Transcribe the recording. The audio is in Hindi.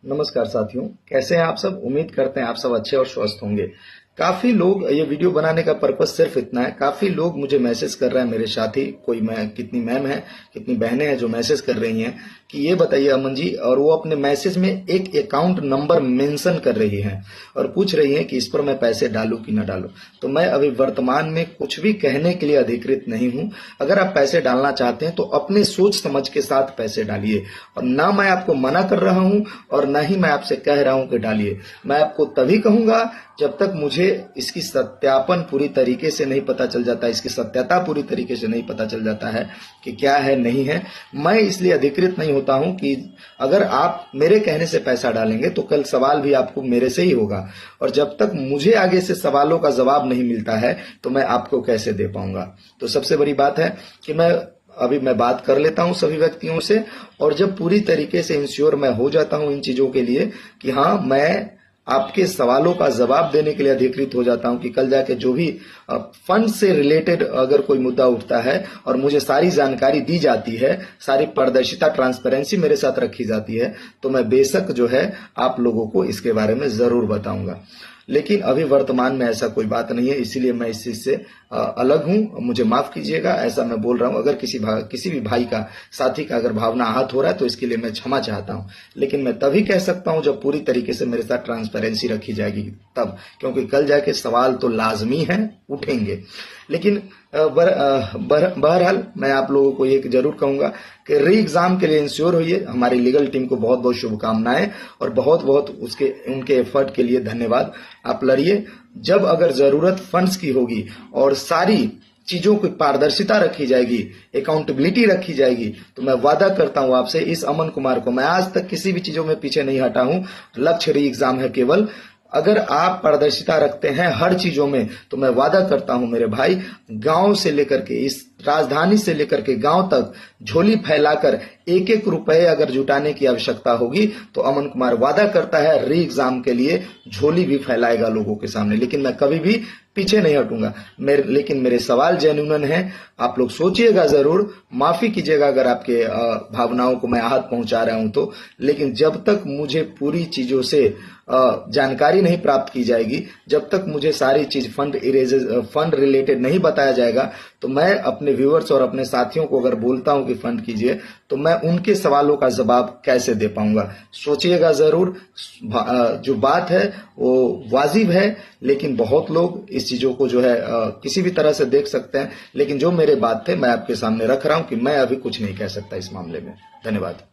नमस्कार साथियों, कैसे हैं आप सब। उम्मीद करते हैं आप सब अच्छे और स्वस्थ होंगे। काफी लोग, ये वीडियो बनाने का पर्पस सिर्फ इतना है, काफी लोग मुझे मैसेज कर रहे हैं, मेरे साथी, कोई मैं कितनी मैम है, कितनी बहनें हैं जो मैसेज कर रही हैं कि ये बताइए अमन जी, और वो अपने मैसेज में एक अकाउंट नंबर मेंशन कर रही हैं और पूछ रही हैं कि इस पर मैं पैसे डालूं कि ना डालूं। तो मैं अभी वर्तमान में कुछ भी कहने के लिए अधिकृत नहीं हूं। अगर आप पैसे डालना चाहते हैं तो अपने सोच समझ के साथ पैसे डालिए, और ना मैं आपको मना कर रहा हूं और ना ही मैं आपसे कह रहा हूं कि डालिए। मैं आपको तभी कहूंगा जब तक मुझे इसकी सत्यापन पूरी तरीके से नहीं पता चल जाता, इसकी सत्यता पूरी तरीके से नहीं पता चल जाता है कि क्या है नहीं है। मैं इसलिए अधिकृत नहीं होता हूं कि अगर आप मेरे कहने से पैसा डालेंगे तो कल सवाल भी आपको मेरे से ही होगा, और जब तक मुझे आगे से सवालों का जवाब नहीं मिलता है तो मैं आपको कैसे दे पाऊंगा। तो सबसे बड़ी बात है कि मैं बात कर लेता हूं सभी व्यक्तियों से, और जब पूरी तरीके से इंश्योर मैं हो जाता हूं इन चीजों के लिए कि हाँ, मैं आपके सवालों का जवाब देने के लिए अधिकृत हो जाता हूं कि कल जाके जो भी फंड से रिलेटेड अगर कोई मुद्दा उठता है और मुझे सारी जानकारी दी जाती है, सारी पारदर्शिता, ट्रांसपेरेंसी मेरे साथ रखी जाती है, तो मैं बेशक जो है आप लोगों को इसके बारे में जरूर बताऊंगा। लेकिन अभी वर्तमान में ऐसा कोई बात नहीं है, इसीलिए मैं इस चीज से अलग हूं। मुझे माफ कीजिएगा, ऐसा मैं बोल रहा हूं। अगर किसी भी भाई का, साथी का अगर भावना आहत हो रहा है तो इसके लिए मैं क्षमा चाहता हूं। लेकिन मैं तभी कह सकता हूं जब पूरी तरीके से मेरे साथ ट्रांसपेरेंसी रखी जाएगी तब, क्योंकि कल जाके सवाल तो लाजमी है, उठेंगे। लेकिन बहरहाल मैं आप लोगों को ये जरूर कहूंगा कि री एग्जाम के लिए इंश्योर होइए। हमारी लीगल टीम को बहुत बहुत शुभकामनाएं और बहुत बहुत उनके एफर्ट के लिए धन्यवाद। आप लड़िए। जब अगर जरूरत फंड्स की होगी और सारी चीजों की पारदर्शिता रखी जाएगी, अकाउंटेबिलिटी रखी जाएगी, तो मैं वादा करता हूं आपसे, इस अमन कुमार को, मैं आज तक किसी भी चीजों में पीछे नहीं हटा हूं। लक्ष्य री एग्जाम है केवल। अगर आप पारदर्शिता रखते हैं हर चीजों में तो मैं वादा करता हूं मेरे भाई, गांव से लेकर के, इस राजधानी से लेकर के गांव तक झोली फैलाकर एक एक रुपए अगर जुटाने की आवश्यकता होगी तो अमन कुमार वादा करता है री एग्जाम के लिए झोली भी फैलाएगा लोगों के सामने। लेकिन मैं कभी भी पीछे नहीं हटूंगा। लेकिन मेरे सवाल जेन्युइन है, आप लोग सोचिएगा जरूर, माफी कीजिएगा अगर आपके भावनाओं को मैं आहत पहुंचा रहा हूं तो। लेकिन जब तक मुझे पूरी चीजों से जानकारी नहीं प्राप्त की जाएगी, जब तक मुझे सारी चीज फंड रिलेटेड नहीं बताया जाएगा, तो मैं अपने व्यूअर्स और अपने साथियों को अगर बोलता हूं कि फंड कीजिए तो मैं उनके सवालों का जवाब कैसे दे पाऊंगा। सोचिएगा जरूर। जो बात है वो वाजिब है, लेकिन बहुत लोग इस चीजों को जो है किसी भी तरह से देख सकते हैं। लेकिन जो मेरे बात थे मैं आपके सामने रख रहा हूं कि मैं अभी कुछ नहीं कह सकता इस मामले में। धन्यवाद।